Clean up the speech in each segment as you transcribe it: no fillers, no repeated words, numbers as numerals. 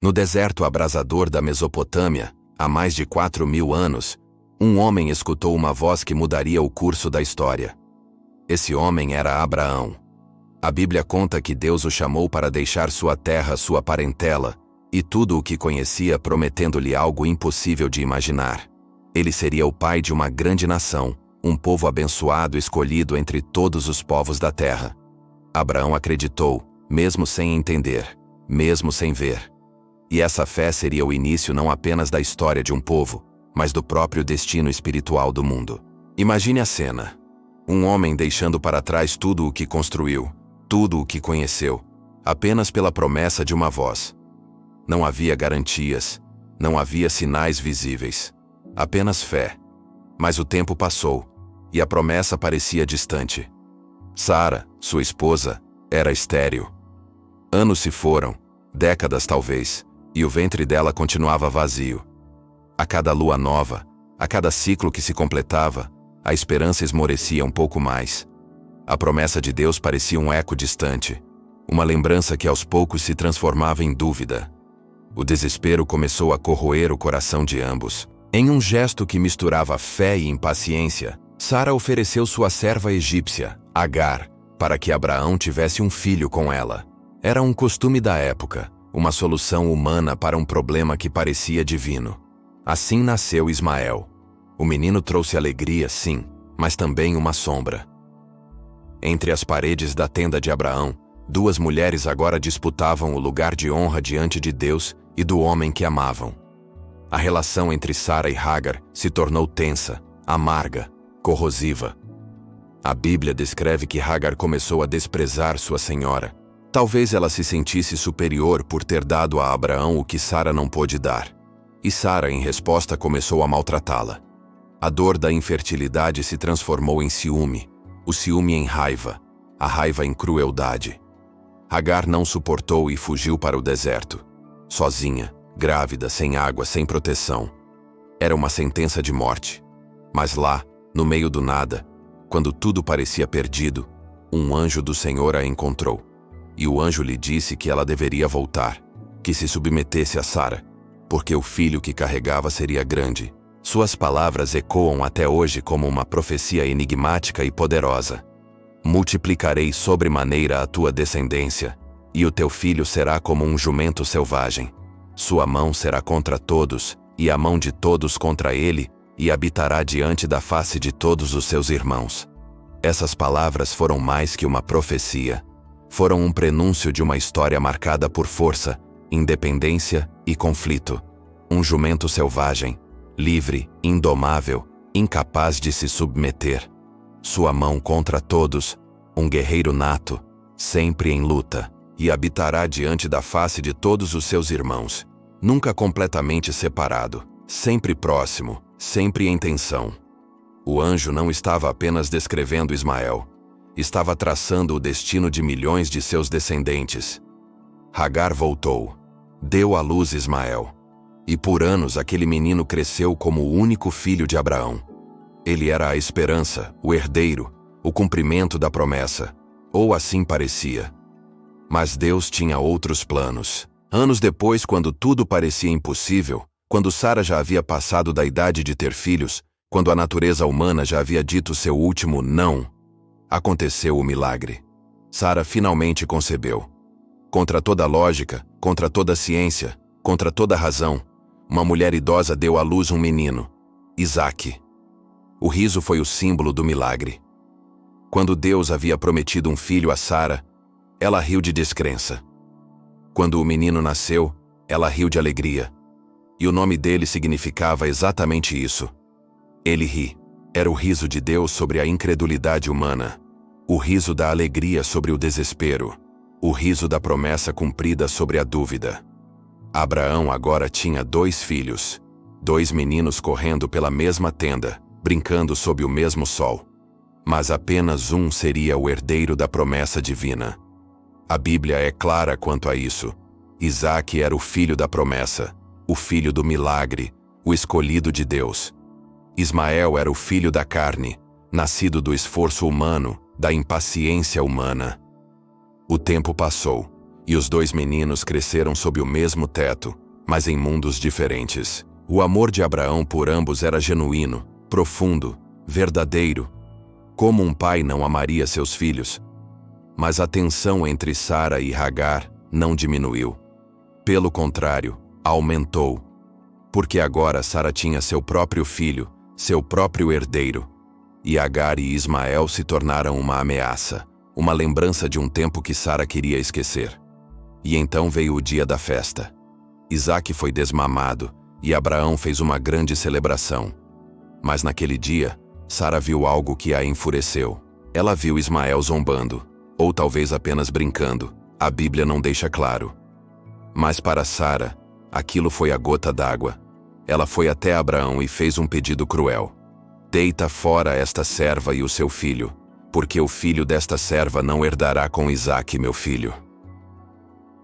No deserto abrasador da Mesopotâmia, há mais de 4.000 anos, um homem escutou uma voz que mudaria o curso da história. Esse homem era Abraão. A Bíblia conta que Deus o chamou para deixar sua terra, sua parentela, e tudo o que conhecia, prometendo-lhe algo impossível de imaginar. Ele seria o pai de uma grande nação, um povo abençoado escolhido entre todos os povos da terra. Abraão acreditou, mesmo sem entender, mesmo sem ver. E essa fé seria o início não apenas da história de um povo, mas do próprio destino espiritual do mundo. Imagine a cena. Um homem deixando para trás tudo o que construiu, tudo o que conheceu, apenas pela promessa de uma voz. Não havia garantias, não havia sinais visíveis, apenas fé. Mas o tempo passou, e a promessa parecia distante. Sara, sua esposa, era estéril. Anos se foram, décadas talvez, e o ventre dela continuava vazio. A cada lua nova, a cada ciclo que se completava, a esperança esmorecia um pouco mais. A promessa de Deus parecia um eco distante, uma lembrança que aos poucos se transformava em dúvida. O desespero começou a corroer o coração de ambos. Em um gesto que misturava fé e impaciência, Sara ofereceu sua serva egípcia, Agar, para que Abraão tivesse um filho com ela. Era um costume da época, uma solução humana para um problema que parecia divino. Assim nasceu Ismael. O menino trouxe alegria, sim, mas também uma sombra. Entre as paredes da tenda de Abraão, duas mulheres agora disputavam o lugar de honra diante de Deus e do homem que amavam. A relação entre Sara e Hagar se tornou tensa, amarga, corrosiva. A Bíblia descreve que Hagar começou a desprezar sua senhora. Talvez ela se sentisse superior por ter dado a Abraão o que Sara não pôde dar. E Sara, em resposta, começou a maltratá-la. A dor da infertilidade se transformou em ciúme, o ciúme em raiva, a raiva em crueldade. Hagar não suportou e fugiu para o deserto. Sozinha, grávida, sem água, sem proteção. Era uma sentença de morte. Mas lá, no meio do nada, quando tudo parecia perdido, um anjo do Senhor a encontrou. E o anjo lhe disse que ela deveria voltar, que se submetesse a Sara, porque o filho que carregava seria grande. Suas palavras ecoam até hoje como uma profecia enigmática e poderosa. Multiplicarei sobremaneira a tua descendência, e o teu filho será como um jumento selvagem. Sua mão será contra todos, e a mão de todos contra ele, e habitará diante da face de todos os seus irmãos. Essas palavras foram mais que uma profecia. Foram um prenúncio de uma história marcada por força, independência e conflito. Um jumento selvagem, livre, indomável, incapaz de se submeter. Sua mão contra todos, um guerreiro nato, sempre em luta, e habitará diante da face de todos os seus irmãos, nunca completamente separado, sempre próximo, sempre em tensão. O anjo não estava apenas descrevendo Ismael, estava traçando o destino de milhões de seus descendentes. Hagar voltou, deu à luz Ismael. E por anos aquele menino cresceu como o único filho de Abraão. Ele era a esperança, o herdeiro, o cumprimento da promessa. Ou assim parecia. Mas Deus tinha outros planos. Anos depois, quando tudo parecia impossível, quando Sara já havia passado da idade de ter filhos, quando a natureza humana já havia dito seu último não, aconteceu o milagre. Sara finalmente concebeu. Contra toda lógica, contra toda ciência, contra toda razão, uma mulher idosa deu à luz um menino, Isaque. O riso foi o símbolo do milagre. Quando Deus havia prometido um filho a Sara, ela riu de descrença. Quando o menino nasceu, ela riu de alegria. E o nome dele significava exatamente isso. Ele ri. Era o riso de Deus sobre a incredulidade humana. O riso da alegria sobre o desespero. O riso da promessa cumprida sobre a dúvida. Abraão agora tinha 2 filhos. 2 meninos correndo pela mesma tenda, brincando sob o mesmo sol. Mas apenas um seria o herdeiro da promessa divina. A Bíblia é clara quanto a isso. Isaque era o filho da promessa, o filho do milagre, o escolhido de Deus. Ismael era o filho da carne, nascido do esforço humano, da impaciência humana. O tempo passou, E os dois meninos cresceram sob o mesmo teto, mas em mundos diferentes. O amor de Abraão por ambos era genuíno, profundo, verdadeiro. Como um pai não amaria seus filhos? Mas a tensão entre Sara e Hagar não diminuiu. Pelo contrário, aumentou. Porque agora Sara tinha seu próprio filho, seu próprio herdeiro. E Hagar e Ismael se tornaram uma ameaça, uma lembrança de um tempo que Sara queria esquecer. E então veio o dia da festa. Isaque foi desmamado, e Abraão fez uma grande celebração. Mas naquele dia, Sara viu algo que a enfureceu. Ela viu Ismael zombando, ou talvez apenas brincando. A Bíblia não deixa claro. Mas para Sara, aquilo foi a gota d'água. Ela foi até Abraão e fez um pedido cruel. Deita fora esta serva e o seu filho, porque o filho desta serva não herdará com Isaque, meu filho.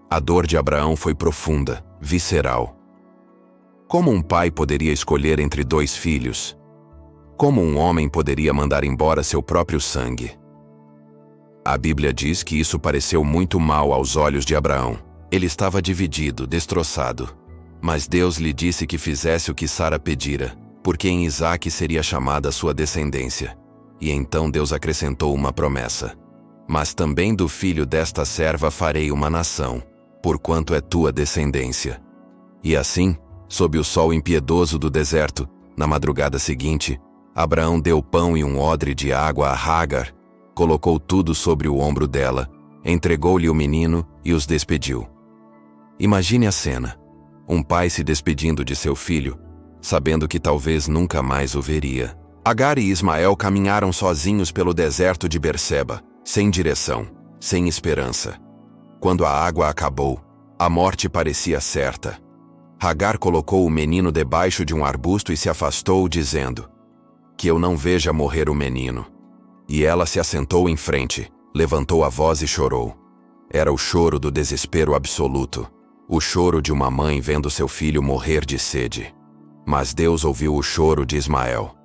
A dor de Abraão foi profunda, visceral. Como um pai poderia escolher entre dois filhos? Como um homem poderia mandar embora seu próprio sangue? A Bíblia diz que isso pareceu muito mal aos olhos de Abraão. Ele estava dividido, destroçado. Mas Deus lhe disse que fizesse o que Sara pedira, porque em Isaque seria chamada sua descendência. E então Deus acrescentou uma promessa. Mas também do filho desta serva farei uma nação, porquanto é tua descendência. E assim, sob o sol impiedoso do deserto, na madrugada seguinte, Abraão deu pão e um odre de água a Hagar, colocou tudo sobre o ombro dela, entregou-lhe o menino e os despediu. Imagine a cena. Um pai se despedindo de seu filho, sabendo que talvez nunca mais o veria. Hagar e Ismael caminharam sozinhos pelo deserto de Berseba, sem direção, sem esperança. Quando a água acabou, a morte parecia certa. Hagar colocou o menino debaixo de um arbusto e se afastou, dizendo: "Que eu não veja morrer o menino." E ela se assentou em frente, levantou a voz e chorou. Era o choro do desespero absoluto, o choro de uma mãe vendo seu filho morrer de sede. Mas Deus ouviu o choro de Ismael.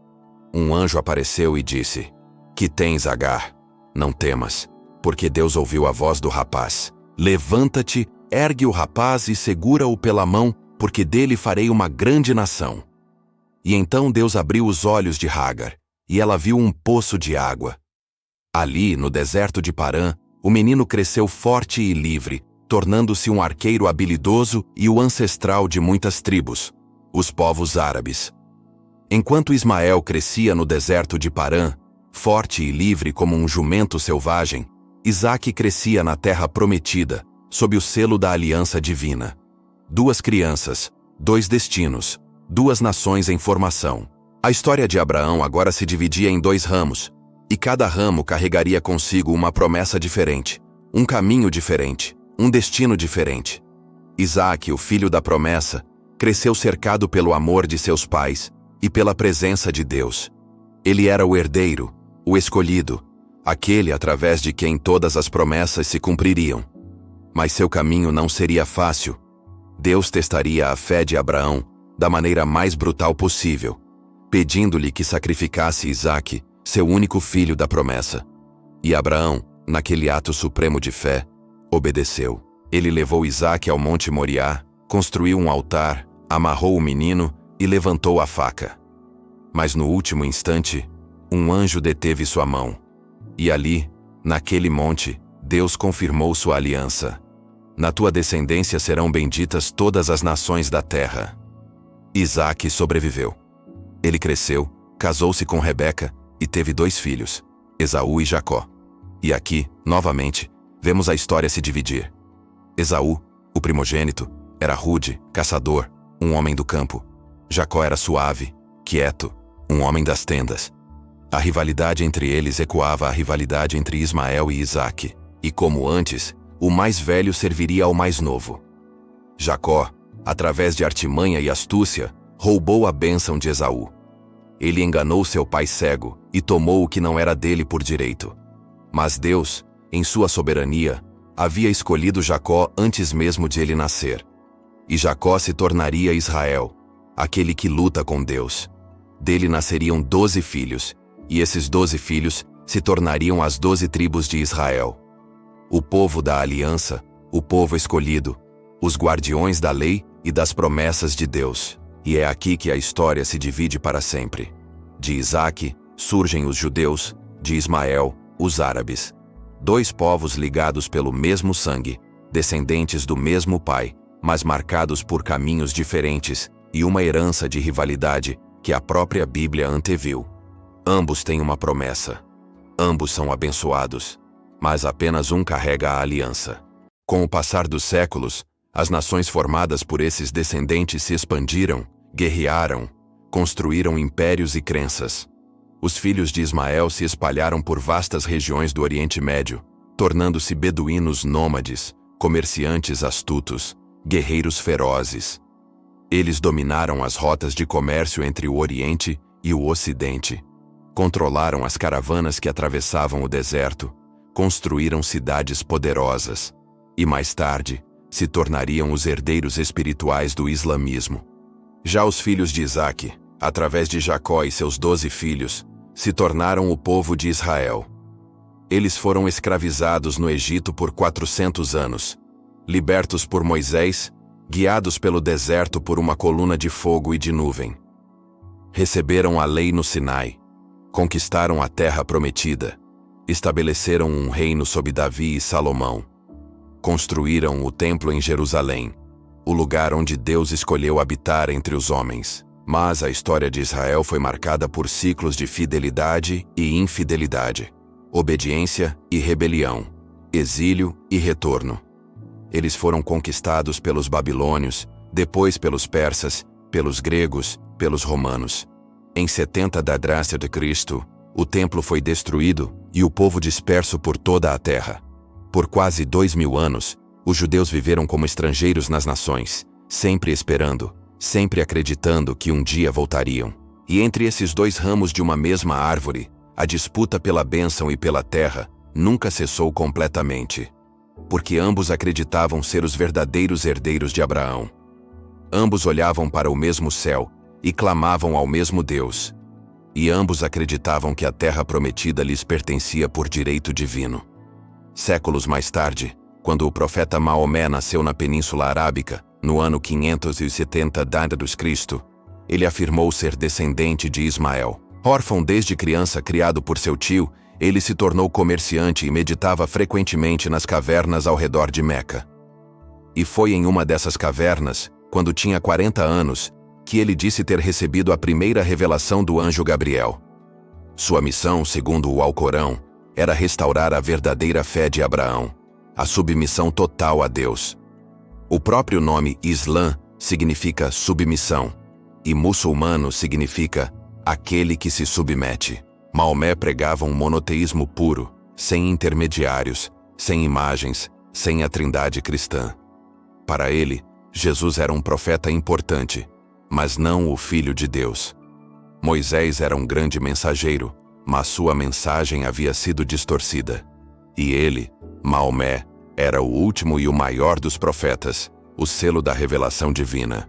Um anjo apareceu e disse: "Que tens, Hagar? Não temas, porque Deus ouviu a voz do rapaz. Levanta-te, ergue o rapaz e segura-o pela mão, porque dele farei uma grande nação." E então Deus abriu os olhos de Hagar, e ela viu um poço de água. Ali, no deserto de Parã, o menino cresceu forte e livre, tornando-se um arqueiro habilidoso e o ancestral de muitas tribos, os povos árabes. Enquanto Ismael crescia no deserto de Parã, forte e livre como um jumento selvagem, Isaque crescia na terra prometida, sob o selo da aliança divina. Duas crianças, dois destinos, duas nações em formação. A história de Abraão agora se dividia em dois ramos, e cada ramo carregaria consigo uma promessa diferente, um caminho diferente, um destino diferente. Isaque, o filho da promessa, cresceu cercado pelo amor de seus pais e pela presença de Deus. Ele era o herdeiro, o escolhido, aquele através de quem todas as promessas se cumpririam. Mas seu caminho não seria fácil. Deus testaria a fé de Abraão da maneira mais brutal possível, pedindo-lhe que sacrificasse Isaque, seu único filho da promessa. E Abraão, naquele ato supremo de fé, obedeceu. Ele levou Isaque ao Monte Moriá, construiu um altar, amarrou o menino e levantou a faca. Mas no último instante, um anjo deteve sua mão. E ali, naquele monte, Deus confirmou sua aliança. Na tua descendência serão benditas todas as nações da terra. Isaque sobreviveu. Ele cresceu, casou-se com Rebeca e teve dois filhos, Esaú e Jacó. E aqui, novamente, vemos a história se dividir. Esaú, o primogênito, era rude, caçador, um homem do campo. Jacó era suave, quieto, um homem das tendas. A rivalidade entre eles ecoava a rivalidade entre Ismael e Isaque, e como antes, o mais velho serviria ao mais novo. Jacó, através de artimanha e astúcia, roubou a bênção de Esaú. Ele enganou seu pai cego e tomou o que não era dele por direito. Mas Deus, em sua soberania, havia escolhido Jacó antes mesmo de ele nascer. E Jacó se tornaria Israel, aquele que luta com Deus. Dele nasceriam 12 filhos, e esses 12 filhos se tornariam as 12 tribos de Israel. O povo da aliança, o povo escolhido, os guardiões da lei e das promessas de Deus. E é aqui que a história se divide para sempre. De Isaque surgem os judeus, de Ismael, os árabes. Dois povos ligados pelo mesmo sangue, descendentes do mesmo pai, mas marcados por caminhos diferentes e uma herança de rivalidade que a própria Bíblia anteviu. Ambos têm uma promessa. Ambos são abençoados, mas apenas um carrega a aliança. Com o passar dos séculos, as nações formadas por esses descendentes se expandiram, guerrearam, construíram impérios e crenças. Os filhos de Ismael se espalharam por vastas regiões do Oriente Médio, tornando-se beduínos nômades, comerciantes astutos, guerreiros ferozes. Eles dominaram as rotas de comércio entre o Oriente e o Ocidente. Controlaram as caravanas que atravessavam o deserto, construíram cidades poderosas e, mais tarde, se tornariam os herdeiros espirituais do islamismo. Já os filhos de Isaque, através de Jacó e seus 12 filhos, se tornaram o povo de Israel. Eles foram escravizados no Egito por 400 anos, libertos por Moisés, guiados pelo deserto por uma coluna de fogo e de nuvem. Receberam a lei no Sinai, conquistaram a terra prometida, estabeleceram um reino sob Davi e Salomão. Construíram o templo em Jerusalém, o lugar onde Deus escolheu habitar entre os homens. Mas a história de Israel foi marcada por ciclos de fidelidade e infidelidade, obediência e rebelião, exílio e retorno. Eles foram conquistados pelos babilônios, depois pelos persas, pelos gregos, pelos romanos. Em 70 d.C., o templo foi destruído e o povo disperso por toda a terra. Por quase 2000 anos, os judeus viveram como estrangeiros nas nações, sempre esperando, sempre acreditando que um dia voltariam. E entre esses dois ramos de uma mesma árvore, a disputa pela bênção e pela terra nunca cessou completamente. Porque ambos acreditavam ser os verdadeiros herdeiros de Abraão. Ambos olhavam para o mesmo céu e clamavam ao mesmo Deus. E ambos acreditavam que a terra prometida lhes pertencia por direito divino. Séculos mais tarde, quando o profeta Maomé nasceu na Península Arábica, no ano 570 d.C., ele afirmou ser descendente de Ismael. Órfão desde criança criado por seu tio, ele se tornou comerciante e meditava frequentemente nas cavernas ao redor de Meca. E foi em uma dessas cavernas, quando tinha 40 anos, que ele disse ter recebido a primeira revelação do anjo Gabriel. Sua missão, segundo o Alcorão, era restaurar a verdadeira fé de Abraão, a submissão total a Deus. O próprio nome Islã significa submissão, e muçulmano significa aquele que se submete. Maomé pregava um monoteísmo puro, sem intermediários, sem imagens, sem a trindade cristã. Para ele, Jesus era um profeta importante, mas não o Filho de Deus. Moisés era um grande mensageiro, mas sua mensagem havia sido distorcida. E ele, Maomé, era o último e o maior dos profetas, o selo da revelação divina.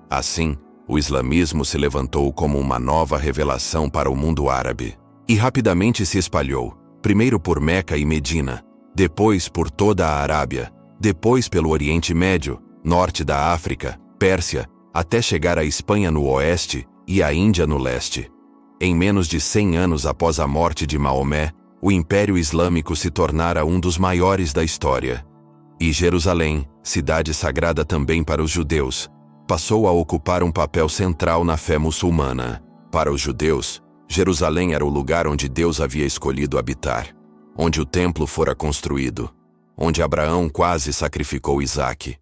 Assim, o islamismo se levantou como uma nova revelação para o mundo árabe. E rapidamente se espalhou, primeiro por Meca e Medina, depois por toda a Arábia, depois pelo Oriente Médio, norte da África, Pérsia, até chegar à Espanha no oeste e à Índia no leste. Em menos de 100 anos após a morte de Maomé, o Império Islâmico se tornara um dos maiores da história. E Jerusalém, cidade sagrada também para os judeus, passou a ocupar um papel central na fé muçulmana. Para os judeus, Jerusalém era o lugar onde Deus havia escolhido habitar, onde o templo fora construído, onde Abraão quase sacrificou Isaque.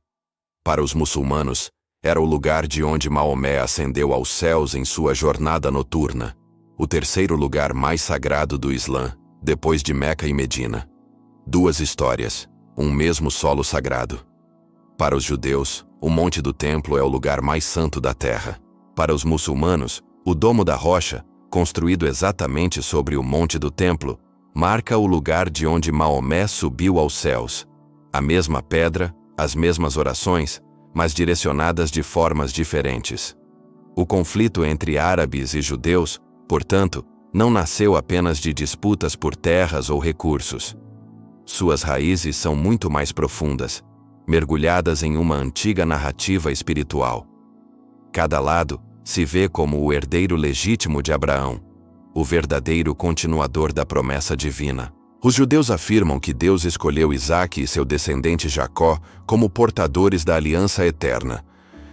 Para os muçulmanos, era o lugar de onde Maomé ascendeu aos céus em sua jornada noturna, o terceiro lugar mais sagrado do Islã, depois de Meca e Medina. Duas histórias, um mesmo solo sagrado. Para os judeus, o Monte do Templo é o lugar mais santo da terra. Para os muçulmanos, o Domo da Rocha, construído exatamente sobre o Monte do Templo, marca o lugar de onde Maomé subiu aos céus. A mesma pedra, as mesmas orações, mas direcionadas de formas diferentes. O conflito entre árabes e judeus, portanto, não nasceu apenas de disputas por terras ou recursos. Suas raízes são muito mais profundas, mergulhadas em uma antiga narrativa espiritual. Cada lado se vê como o herdeiro legítimo de Abraão, o verdadeiro continuador da promessa divina. Os judeus afirmam que Deus escolheu Isaque e seu descendente Jacó como portadores da aliança eterna.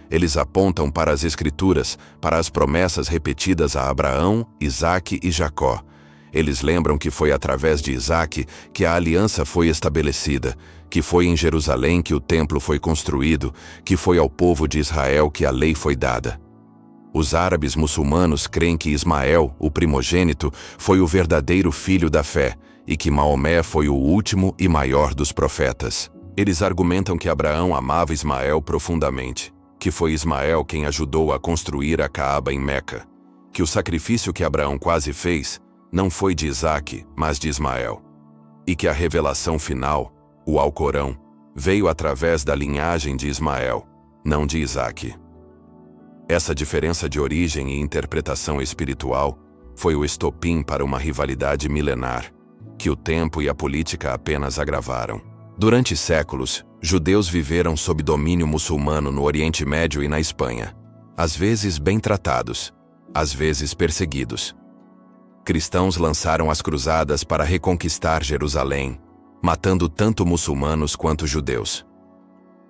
Eles apontam para as Escrituras, para as promessas repetidas a Abraão, Isaque e Jacó. Eles lembram que foi através de Isaque que a aliança foi estabelecida, que foi em Jerusalém que o templo foi construído, que foi ao povo de Israel que a lei foi dada. Os árabes muçulmanos creem que Ismael, o primogênito, foi o verdadeiro filho da fé e que Maomé foi o último e maior dos profetas. Eles argumentam que Abraão amava Ismael profundamente, que foi Ismael quem ajudou a construir a Caaba em Meca, que o sacrifício que Abraão quase fez não foi de Isaque, mas de Ismael, e que a revelação final, o Alcorão, veio através da linhagem de Ismael, não de Isaque. Essa diferença de origem e interpretação espiritual foi o estopim para uma rivalidade milenar, que o tempo e a política apenas agravaram. Durante séculos, judeus viveram sob domínio muçulmano no Oriente Médio e na Espanha, às vezes bem tratados, às vezes perseguidos. Cristãos lançaram as cruzadas para reconquistar Jerusalém, matando tanto muçulmanos quanto judeus.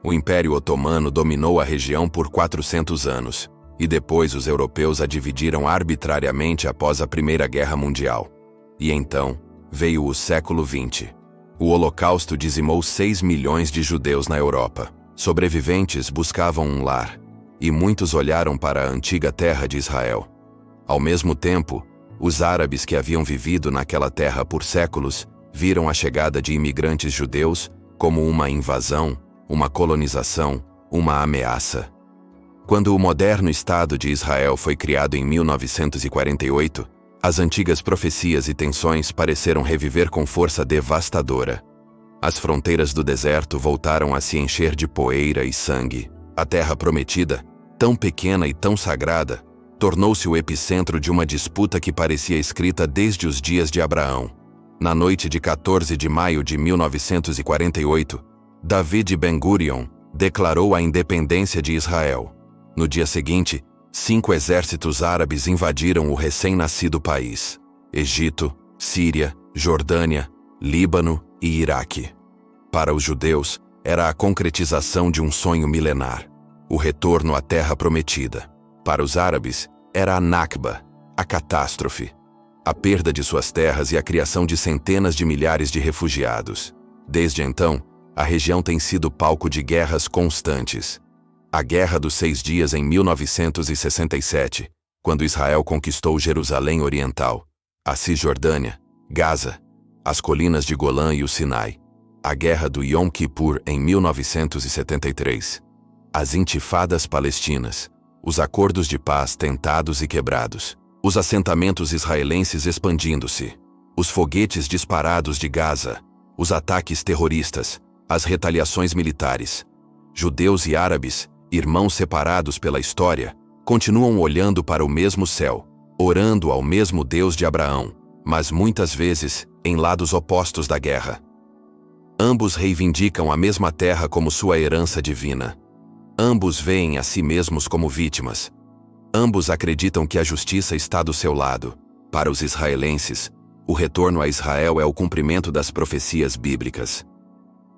O Império Otomano dominou a região por 400 anos, e depois os europeus a dividiram arbitrariamente após a Primeira Guerra Mundial. E então, veio o século XX. O Holocausto dizimou 6 milhões de judeus na Europa. Sobreviventes buscavam um lar, e muitos olharam para a antiga terra de Israel. Ao mesmo tempo, os árabes que haviam vivido naquela terra por séculos viram a chegada de imigrantes judeus como uma invasão, uma colonização, uma ameaça. Quando o moderno Estado de Israel foi criado em 1948, as antigas profecias e tensões pareceram reviver com força devastadora. As fronteiras do deserto voltaram a se encher de poeira e sangue. A terra prometida, tão pequena e tão sagrada, tornou-se o epicentro de uma disputa que parecia escrita desde os dias de Abraão. Na noite de 14 de maio de 1948, David Ben-Gurion declarou a independência de Israel. No dia seguinte, 5 exércitos árabes invadiram o recém-nascido país: Egito, Síria, Jordânia, Líbano e Iraque. Para os judeus, era a concretização de um sonho milenar, o retorno à terra prometida. Para os árabes, era a Nakba, a catástrofe, a perda de suas terras e a criação de centenas de milhares de refugiados. Desde então, a região tem sido palco de guerras constantes. A Guerra dos 6 Dias em 1967, quando Israel conquistou Jerusalém Oriental, a Cisjordânia, Gaza, as colinas de Golã e o Sinai. A Guerra do Yom Kippur em 1973. As intifadas palestinas, os acordos de paz tentados e quebrados, os assentamentos israelenses expandindo-se, os foguetes disparados de Gaza, os ataques terroristas, as retaliações militares. Judeus e árabes, irmãos separados pela história, continuam olhando para o mesmo céu, orando ao mesmo Deus de Abraão, mas muitas vezes em lados opostos da guerra. Ambos reivindicam a mesma terra como sua herança divina. Ambos veem a si mesmos como vítimas. Ambos acreditam que a justiça está do seu lado. Para os israelenses, o retorno a Israel é o cumprimento das profecias bíblicas.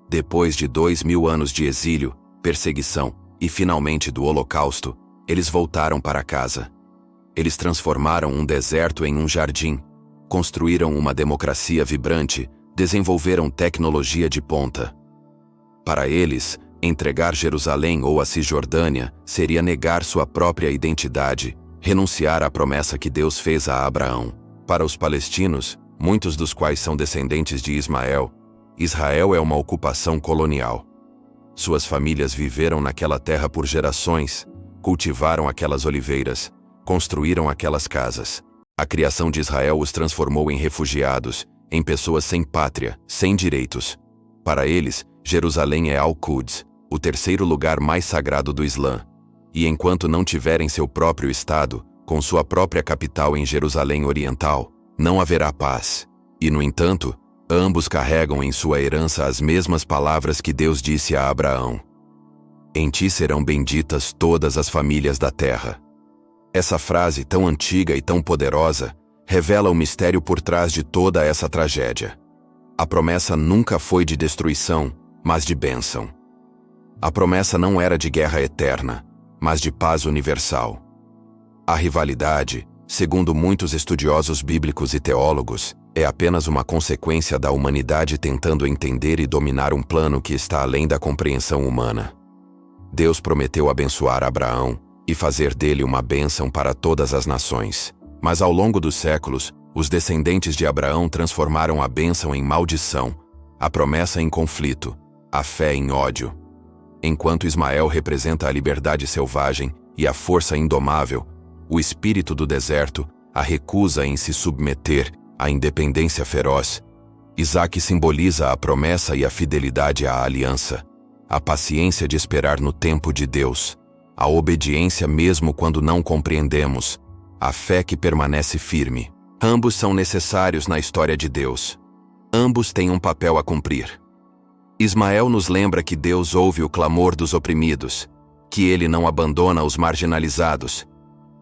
Depois de 2000 anos de exílio, perseguição e finalmente do Holocausto, eles voltaram para casa. Eles transformaram um deserto em um jardim, construíram uma democracia vibrante, desenvolveram tecnologia de ponta. Para eles, entregar Jerusalém ou a Cisjordânia seria negar sua própria identidade, renunciar à promessa que Deus fez a Abraão. Para os palestinos, muitos dos quais são descendentes de Ismael, Israel é uma ocupação colonial. Suas famílias viveram naquela terra por gerações, cultivaram aquelas oliveiras, construíram aquelas casas. A criação de Israel os transformou em refugiados, em pessoas sem pátria, sem direitos. Para eles, Jerusalém é Al-Quds, o terceiro lugar mais sagrado do Islã. E enquanto não tiverem seu próprio estado, com sua própria capital em Jerusalém Oriental, não haverá paz. E, no entanto, Ambos carregam em sua herança as mesmas palavras que Deus disse a Abraão: em ti serão benditas todas as famílias da terra. Essa frase tão antiga e tão poderosa revela o mistério por trás de toda essa tragédia. A promessa nunca foi de destruição, mas de bênção. A promessa não era de guerra eterna, mas de paz universal. A rivalidade, segundo muitos estudiosos bíblicos e teólogos, é apenas uma consequência da humanidade tentando entender e dominar um plano que está além da compreensão humana. Deus prometeu abençoar Abraão e fazer dele uma bênção para todas as nações. Mas ao longo dos séculos, os descendentes de Abraão transformaram a bênção em maldição, a promessa em conflito, a fé em ódio. Enquanto Ismael representa a liberdade selvagem e a força indomável, o espírito do deserto, a recusa em se submeter, a independência feroz, Isaque simboliza a promessa e a fidelidade à aliança, a paciência de esperar no tempo de Deus, a obediência mesmo quando não compreendemos, a fé que permanece firme. Ambos são necessários na história de Deus. Ambos têm um papel a cumprir. Ismael nos lembra que Deus ouve o clamor dos oprimidos, que ele não abandona os marginalizados,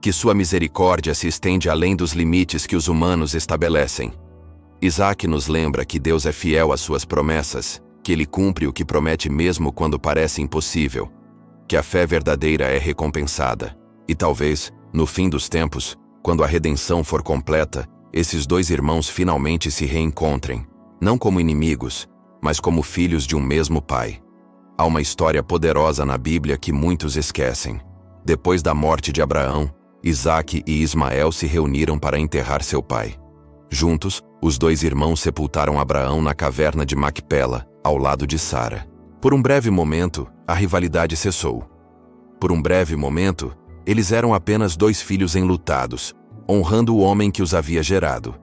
que sua misericórdia se estende além dos limites que os humanos estabelecem. Isaque nos lembra que Deus é fiel às suas promessas, que ele cumpre o que promete mesmo quando parece impossível, que a fé verdadeira é recompensada. E talvez, no fim dos tempos, quando a redenção for completa, esses dois irmãos finalmente se reencontrem, não como inimigos, mas como filhos de um mesmo pai. Há uma história poderosa na Bíblia que muitos esquecem. Depois da morte de Abraão, Isaque e Ismael se reuniram para enterrar seu pai. Juntos, os dois irmãos sepultaram Abraão na caverna de Macpela, ao lado de Sara. Por um breve momento, a rivalidade cessou. Por um breve momento, eles eram apenas dois filhos enlutados, honrando o homem que os havia gerado.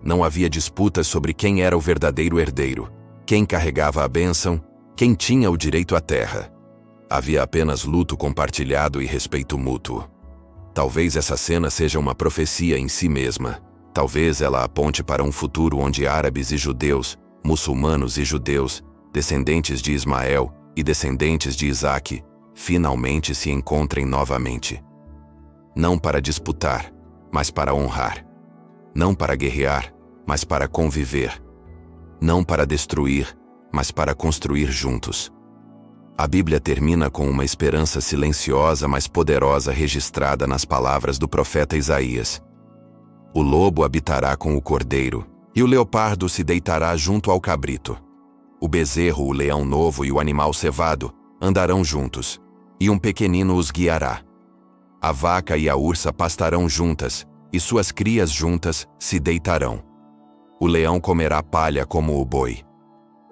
Não havia disputas sobre quem era o verdadeiro herdeiro, quem carregava a bênção, quem tinha o direito à terra. Havia apenas luto compartilhado e respeito mútuo. Talvez essa cena seja uma profecia em si mesma. Talvez ela aponte para um futuro onde árabes e judeus, muçulmanos e judeus, descendentes de Ismael e descendentes de Isaque, finalmente se encontrem novamente. Não para disputar, mas para honrar. Não para guerrear, mas para conviver. Não para destruir, mas para construir juntos. A Bíblia termina com uma esperança silenciosa mas poderosa registrada nas palavras do profeta Isaías. O lobo habitará com o cordeiro, e o leopardo se deitará junto ao cabrito. O bezerro, o leão novo e o animal cevado andarão juntos, e um pequenino os guiará. A vaca e a ursa pastarão juntas, e suas crias juntas se deitarão. O leão comerá palha como o boi.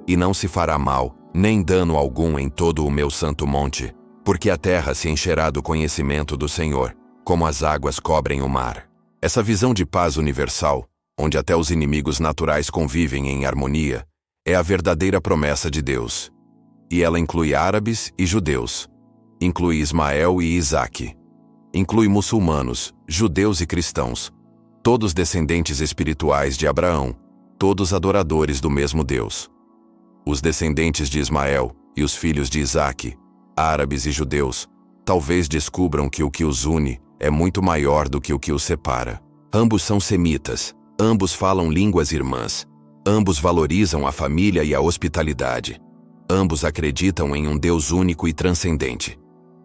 E não se fará mal, nem dano algum em todo o meu santo monte, porque a terra se encherá do conhecimento do Senhor, como as águas cobrem o mar. Essa visão de paz universal, onde até os inimigos naturais convivem em harmonia, é a verdadeira promessa de Deus. E ela inclui árabes e judeus. Inclui Ismael e Isaque. Inclui muçulmanos, judeus e cristãos, todos descendentes espirituais de Abraão, todos adoradores do mesmo Deus. Os descendentes de Ismael e os filhos de Isaque, árabes e judeus, talvez descubram que o que os une é muito maior do que o que os separa. Ambos são semitas, ambos falam línguas irmãs, ambos valorizam a família e a hospitalidade, ambos acreditam em um Deus único e transcendente.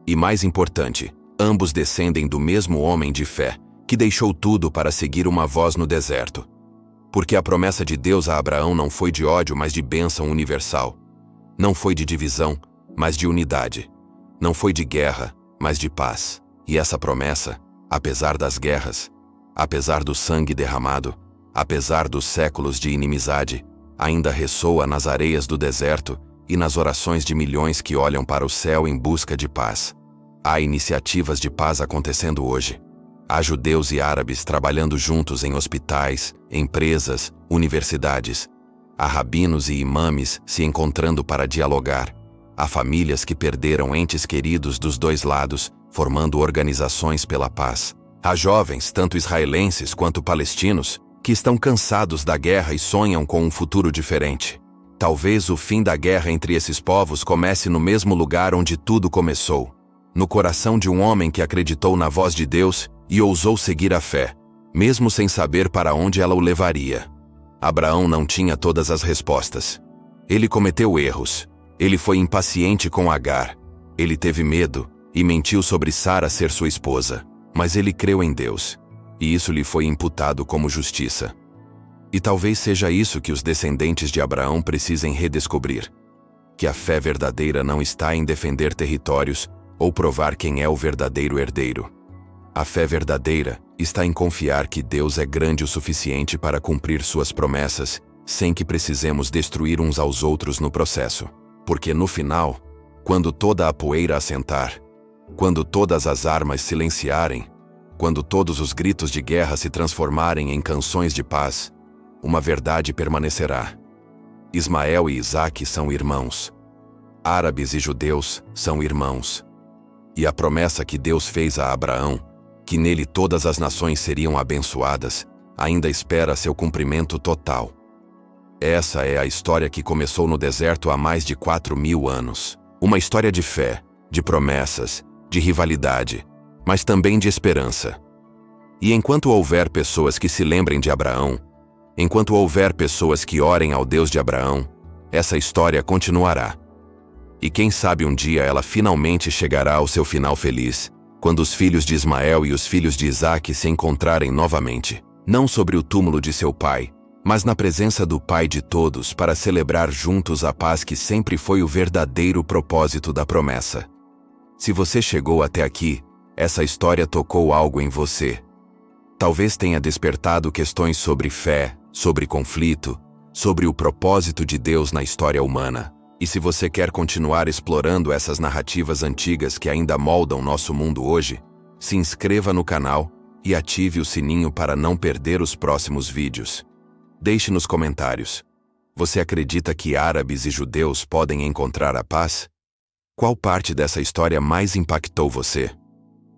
E mais importante, ambos descendem do mesmo homem de fé, que deixou tudo para seguir uma voz no deserto. Porque a promessa de Deus a Abraão não foi de ódio, mas de bênção universal. Não foi de divisão, mas de unidade. Não foi de guerra, mas de paz. E essa promessa, apesar das guerras, apesar do sangue derramado, apesar dos séculos de inimizade, ainda ressoa nas areias do deserto e nas orações de milhões que olham para o céu em busca de paz. Há iniciativas de paz acontecendo hoje. Há judeus e árabes trabalhando juntos em hospitais, empresas, universidades. Há rabinos e imames se encontrando para dialogar. Há famílias que perderam entes queridos dos dois lados, formando organizações pela paz. Há jovens, tanto israelenses quanto palestinos, que estão cansados da guerra e sonham com um futuro diferente. Talvez o fim da guerra entre esses povos comece no mesmo lugar onde tudo começou, no coração de um homem que acreditou na voz de Deus e ousou seguir a fé, mesmo sem saber para onde ela o levaria. Abraão não tinha todas as respostas. Ele cometeu erros. Ele foi impaciente com Agar. Ele teve medo e mentiu sobre Sara ser sua esposa. Mas ele creu em Deus, e isso lhe foi imputado como justiça. E talvez seja isso que os descendentes de Abraão precisem redescobrir: que a fé verdadeira não está em defender territórios ou provar quem é o verdadeiro herdeiro. A fé verdadeira está em confiar que Deus é grande o suficiente para cumprir suas promessas, sem que precisemos destruir uns aos outros no processo. Porque no final, quando toda a poeira assentar, quando todas as armas silenciarem, quando todos os gritos de guerra se transformarem em canções de paz, uma verdade permanecerá. Ismael e Isaque são irmãos. Árabes e judeus são irmãos. E a promessa que Deus fez a Abraão, que nele todas as nações seriam abençoadas, ainda espera seu cumprimento total. Essa é a história que começou no deserto há mais de 4.000 anos. Uma história de fé, de promessas, de rivalidade, mas também de esperança. E enquanto houver pessoas que se lembrem de Abraão, enquanto houver pessoas que orem ao Deus de Abraão, essa história continuará. E quem sabe um dia ela finalmente chegará ao seu final feliz, quando os filhos de Ismael e os filhos de Isaque se encontrarem novamente, não sobre o túmulo de seu pai, mas na presença do Pai de todos para celebrar juntos a paz que sempre foi o verdadeiro propósito da promessa. Se você chegou até aqui, essa história tocou algo em você. Talvez tenha despertado questões sobre fé, sobre conflito, sobre o propósito de Deus na história humana. E se você quer continuar explorando essas narrativas antigas que ainda moldam nosso mundo hoje, se inscreva no canal e ative o sininho para não perder os próximos vídeos. Deixe nos comentários: você acredita que árabes e judeus podem encontrar a paz? Qual parte dessa história mais impactou você?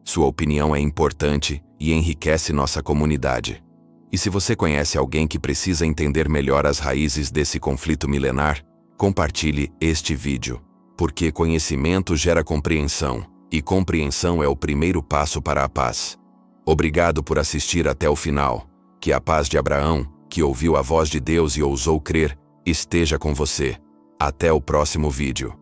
Sua opinião é importante e enriquece nossa comunidade. E se você conhece alguém que precisa entender melhor as raízes desse conflito milenar, compartilhe este vídeo, porque conhecimento gera compreensão, e compreensão é o primeiro passo para a paz. Obrigado por assistir até o final. Que a paz de Abraão, que ouviu a voz de Deus e ousou crer, esteja com você. Até o próximo vídeo.